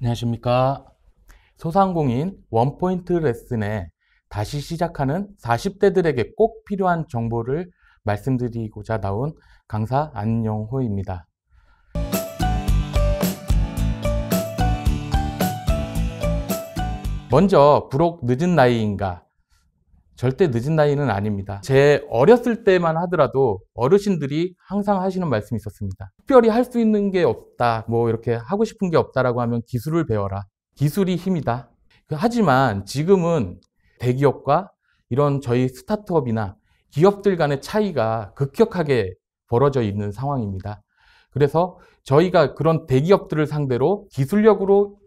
안녕하십니까. 소상공인 원포인트 레슨에 다시 시작하는 40대들에게 꼭 필요한 정보를 말씀드리고자 나온 강사 안영호입니다. 먼저 부록 늦은 나이인가? 절대 늦은 나이는 아닙니다. 제 어렸을 때만 하더라도 어르신들이 항상 하시는 말씀이 있었습니다. 특별히 할 수 있는 게 없다, 이렇게 하고 싶은 게 없다라고 하면 기술을 배워라. 기술이 힘이다. 하지만 지금은 대기업과 이런 저희 스타트업이나 기업들 간의 차이가 급격하게 벌어져 있는 상황입니다. 그래서 저희가 그런 대기업들을 상대로 기술력으로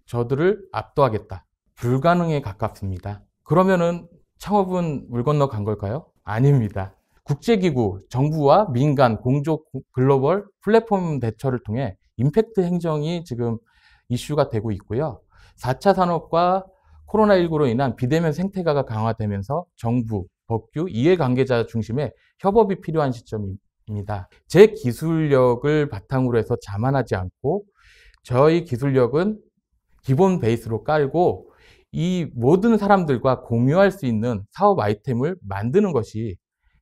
저들을 압도하겠다. 불가능에 가깝습니다. 그러면은 창업은 물 건너 간 걸까요? 아닙니다. 국제기구, 정부와 민간, 공조 글로벌 플랫폼 대처를 통해 임팩트 행정이 지금 이슈가 되고 있고요. 4차 산업과 코로나19로 인한 비대면 생태계가 강화되면서 정부, 법규, 이해관계자 중심의 협업이 필요한 시점입니다. 제 기술력을 바탕으로 해서 자만하지 않고 저희 기술력은 기본 베이스로 깔고 이 모든 사람들과 공유할 수 있는 사업 아이템을 만드는 것이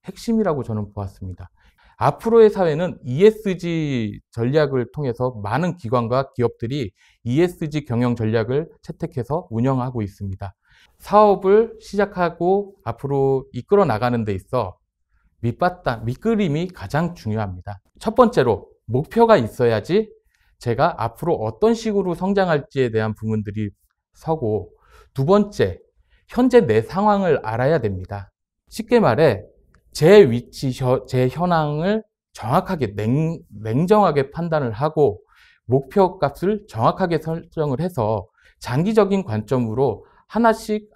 핵심이라고 저는 보았습니다. 앞으로의 사회는 ESG 전략을 통해서 많은 기관과 기업들이 ESG 경영 전략을 채택해서 운영하고 있습니다. 사업을 시작하고 앞으로 이끌어 나가는 데 있어 밑그림이 가장 중요합니다. 첫 번째로 목표가 있어야지 제가 앞으로 어떤 식으로 성장할지에 대한 부분들이 서고, 두 번째, 현재 내 상황을 알아야 됩니다. 쉽게 말해 제 위치, 제 현황을 정확하게 냉정하게 판단을 하고 목표 값을 정확하게 설정을 해서 장기적인 관점으로 하나씩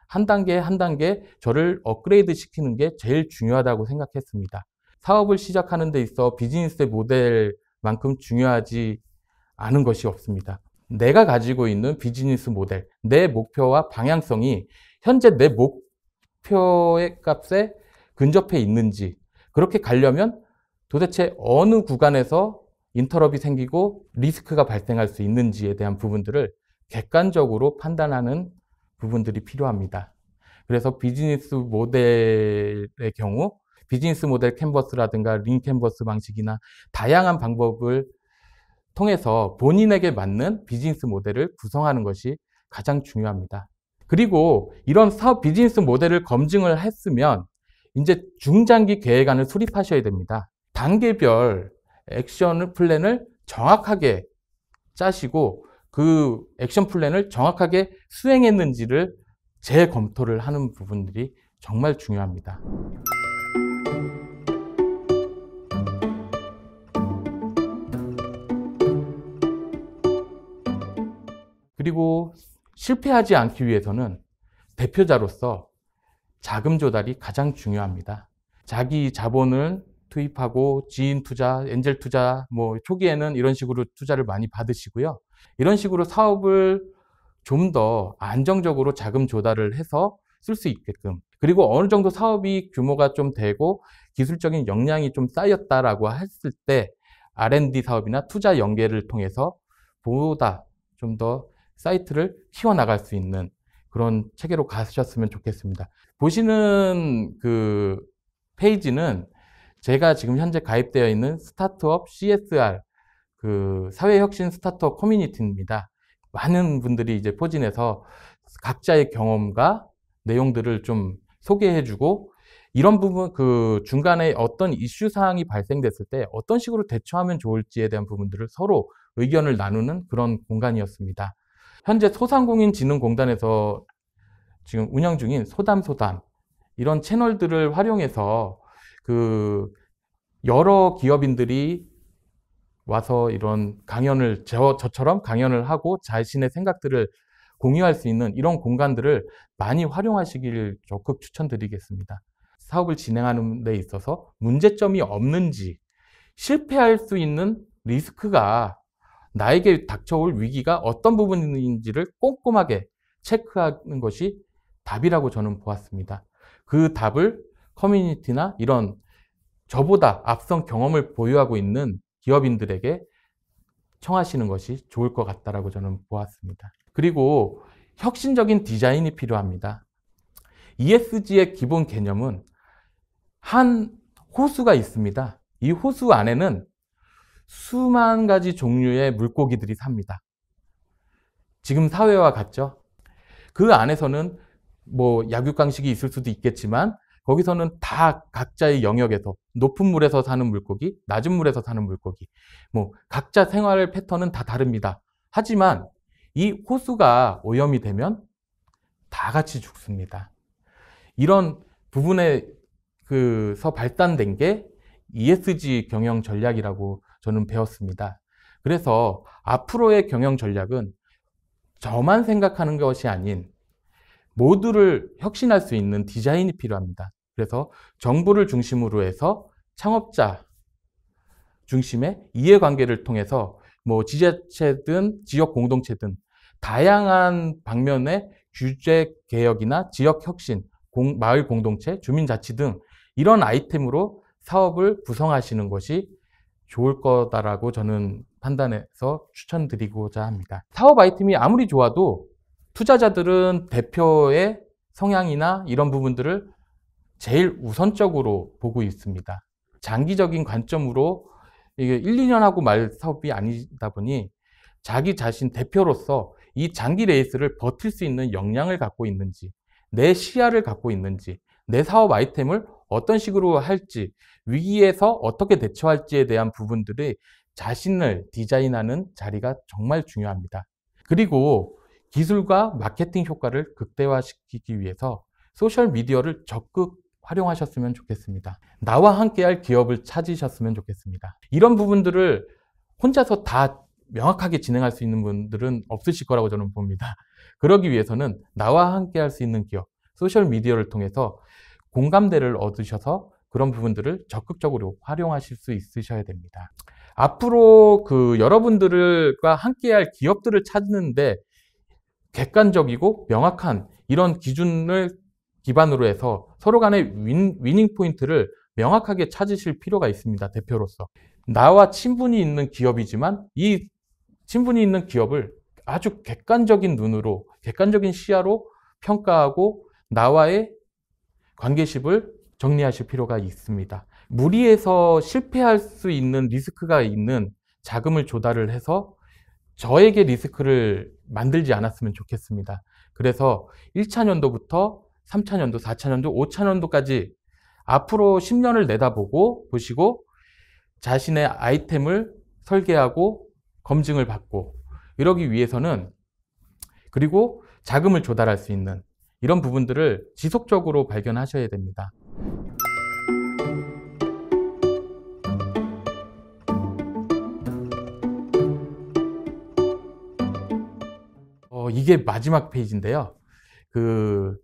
한 단계 저를 업그레이드 시키는 게 제일 중요하다고 생각했습니다. 사업을 시작하는 데 있어 비즈니스 모델만큼 중요하지 않은 것이 없습니다. 내가 가지고 있는 비즈니스 모델, 내 목표와 방향성이 현재 내 목표의 값에 근접해 있는지, 그렇게 가려면 도대체 어느 구간에서 인터럽이 생기고 리스크가 발생할 수 있는지에 대한 부분들을 객관적으로 판단하는 부분들이 필요합니다. 그래서 비즈니스 모델의 경우 비즈니스 모델 캔버스라든가 린 캔버스 방식이나 다양한 방법을 통해서 본인에게 맞는 비즈니스 모델을 구성하는 것이 가장 중요합니다. 그리고 이런 사업 비즈니스 모델을 검증을 했으면 이제 중장기 계획안을 수립하셔야 됩니다. 단계별 액션 플랜을 정확하게 짜시고 그 액션 플랜을 정확하게 수행했는지를 재검토를 하는 부분들이 정말 중요합니다. 그리고 실패하지 않기 위해서는 대표자로서 자금 조달이 가장 중요합니다. 자기 자본을 투입하고 지인 투자, 엔젤 투자, 초기에는 이런 식으로 투자를 많이 받으시고요. 이런 식으로 사업을 좀 더 안정적으로 자금 조달을 해서 쓸 수 있게끔, 그리고 어느 정도 사업이 규모가 좀 되고 기술적인 역량이 좀 쌓였다라고 했을 때 R&D 사업이나 투자 연계를 통해서 보다 좀 더 사이트를 키워나갈 수 있는 그런 체계로 가셨으면 좋겠습니다. 보시는 그 페이지는 제가 지금 현재 가입되어 있는 스타트업 CSR, 그 사회혁신 스타트업 커뮤니티입니다. 많은 분들이 이제 포진해서 각자의 경험과 내용들을 좀 소개해주고, 이런 부분, 그 중간에 어떤 이슈 사항이 발생됐을 때 어떤 식으로 대처하면 좋을지에 대한 부분들을 서로 의견을 나누는 그런 공간이었습니다. 현재 소상공인진흥공단에서 지금 운영 중인 소담소담, 이런 채널들을 활용해서 그 여러 기업인들이 와서 이런 강연을 저처럼 강연을 하고 자신의 생각들을 공유할 수 있는 이런 공간들을 많이 활용하시길 적극 추천드리겠습니다. 사업을 진행하는 데 있어서 문제점이 없는지, 실패할 수 있는 리스크가 나에게 닥쳐올 위기가 어떤 부분인지를 꼼꼼하게 체크하는 것이 답이라고 저는 보았습니다. 그 답을 커뮤니티나 이런 저보다 앞선 경험을 보유하고 있는 기업인들에게 청하시는 것이 좋을 것 같다라고 저는 보았습니다. 그리고 혁신적인 디자인이 필요합니다. ESG의 기본 개념은 한 호수가 있습니다. 이 호수 안에는 수만 가지 종류의 물고기들이 삽니다. 지금 사회와 같죠? 그 안에서는 뭐 약육강식이 있을 수도 있겠지만 거기서는 다 각자의 영역에서 높은 물에서 사는 물고기, 낮은 물에서 사는 물고기, 뭐 각자 생활 패턴은 다 다릅니다. 하지만 이 호수가 오염이 되면 다 같이 죽습니다. 이런 부분에서 발단된 게 ESG 경영 전략이라고 저는 배웠습니다. 그래서 앞으로의 경영 전략은 저만 생각하는 것이 아닌 모두를 혁신할 수 있는 디자인이 필요합니다. 그래서 정부를 중심으로 해서 창업자 중심의 이해관계를 통해서 뭐 지자체든 지역 공동체든 다양한 방면의 규제 개혁이나 지역 혁신, 마을 공동체, 주민자치 등 이런 아이템으로 사업을 구성하시는 것이 좋을 거다라고 저는 판단해서 추천드리고자 합니다. 사업 아이템이 아무리 좋아도 투자자들은 대표의 성향이나 이런 부분들을 제일 우선적으로 보고 있습니다. 장기적인 관점으로 이게 1, 2년 하고 말 사업이 아니다 보니 자기 자신 대표로서 이 장기 레이스를 버틸 수 있는 역량을 갖고 있는지, 내 시야를 갖고 있는지, 내 사업 아이템을 어떤 식으로 할지, 위기에서 어떻게 대처할지에 대한 부분들이 자신을 디자인하는 자리가 정말 중요합니다. 그리고 기술과 마케팅 효과를 극대화시키기 위해서 소셜미디어를 적극 활용하셨으면 좋겠습니다. 나와 함께할 기업을 찾으셨으면 좋겠습니다. 이런 부분들을 혼자서 다 명확하게 진행할 수 있는 분들은 없으실 거라고 저는 봅니다. 그러기 위해서는 나와 함께할 수 있는 기업, 소셜미디어를 통해서 공감대를 얻으셔서 그런 부분들을 적극적으로 활용하실 수 있으셔야 됩니다. 앞으로 여러분들과 함께할 기업들을 찾는데 객관적이고 명확한 이런 기준을 기반으로 해서 서로 간의 위닝 포인트를 명확하게 찾으실 필요가 있습니다. 대표로서. 나와 친분이 있는 기업이지만 이 친분이 있는 기업을 아주 객관적인 눈으로, 객관적인 시야로 평가하고 나와의 관계십을 정리하실 필요가 있습니다. 무리해서 실패할 수 있는 리스크가 있는 자금을 조달을 해서 저에게 리스크를 만들지 않았으면 좋겠습니다. 그래서 1차 년도부터 3차 년도, 4차 년도, 5차 년도까지 앞으로 10년을 내다보고 보시고 자신의 아이템을 설계하고 검증을 받고 이러기 위해서는 그리고 자금을 조달할 수 있는 이런 부분들을 지속적으로 발견하셔야 됩니다. 이게 마지막 페이지인데요.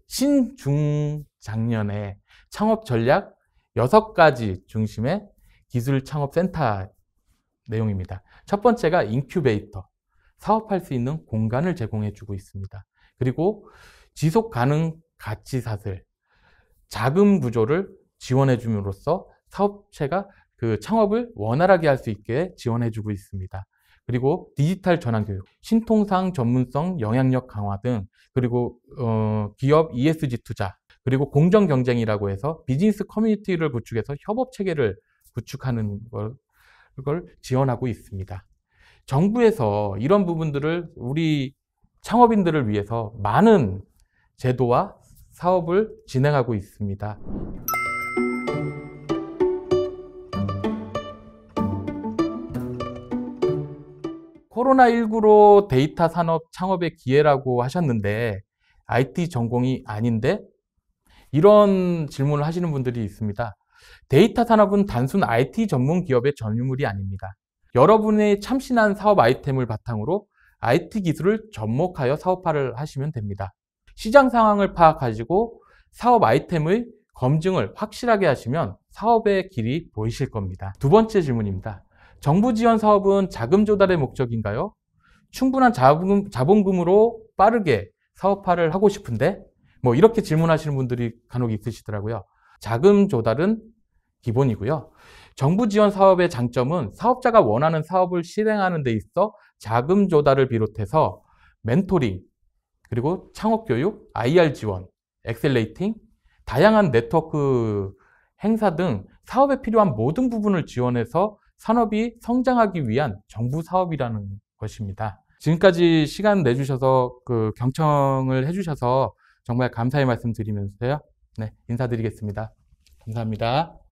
신중작년에 창업 전략 6가지 중심의 기술 창업 센터 내용입니다. 첫 번째가 인큐베이터, 사업할 수 있는 공간을 제공해 주고 있습니다. 그리고 지속 가능 가치 사슬, 자금 구조를 지원해 줌으로써 사업체가 창업을 원활하게 할 수 있게 지원해 주고 있습니다. 그리고 디지털 전환 교육, 신통상 전문성, 영향력 강화 등, 그리고 기업 ESG 투자, 그리고 공정 경쟁이라고 해서 비즈니스 커뮤니티를 구축해서 협업 체계를 구축하는 걸 지원하고 있습니다. 정부에서 이런 부분들을 우리 창업인들을 위해서 많은 제도와 사업을 진행하고 있습니다. 코로나19로 데이터 산업 창업의 기회라고 하셨는데 IT 전공이 아닌데? 이런 질문을 하시는 분들이 있습니다. 데이터 산업은 단순 IT 전문 기업의 전유물이 아닙니다. 여러분의 참신한 사업 아이템을 바탕으로 IT 기술을 접목하여 사업화를 하시면 됩니다. 시장 상황을 파악하시고 사업 아이템의 검증을 확실하게 하시면 사업의 길이 보이실 겁니다. 두 번째 질문입니다. 정부 지원 사업은 자금 조달의 목적인가요? 충분한 자본금으로 빠르게 사업화를 하고 싶은데 이렇게 질문하시는 분들이 간혹 있으시더라고요. 자금 조달은 기본이고요. 정부 지원 사업의 장점은 사업자가 원하는 사업을 실행하는 데 있어 자금 조달을 비롯해서 멘토링, 그리고 창업 교육, IR 지원, 엑셀레이팅, 다양한 네트워크 행사 등 사업에 필요한 모든 부분을 지원해서 산업이 성장하기 위한 정부 사업이라는 것입니다. 지금까지 시간 내주셔서 경청을 해주셔서 정말 감사의 말씀 드리면서요. 네, 인사드리겠습니다. 감사합니다.